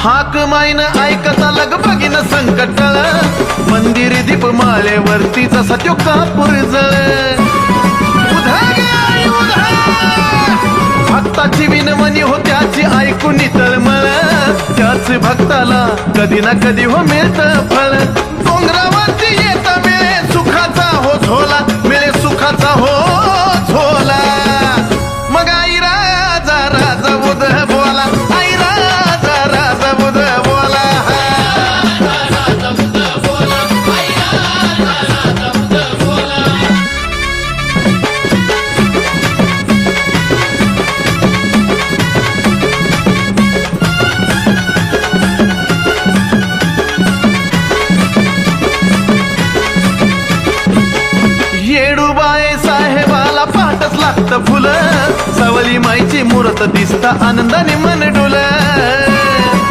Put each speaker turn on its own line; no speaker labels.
हाक माईन ऐकता लग बघीन संकटळ मंदिर दीप माळेवरती जसा त्यो कापूर जळ भक्ताची विनवणी हो त्याची ऐकून तळमळ त्याच भक्ताला कधी ना कधी हो मिळतं फळ डोंगरावरती येता मिळे सुखाचा हो झोला मिळे सुखाचा हो झोला मग आई राजा राजा बुध बोला आई राजा राजा बुध बोला येडूबाई साहेबाला पाठच लागतं फुलं सावली माईची मूर्त दिसता आनंदाने मन डोल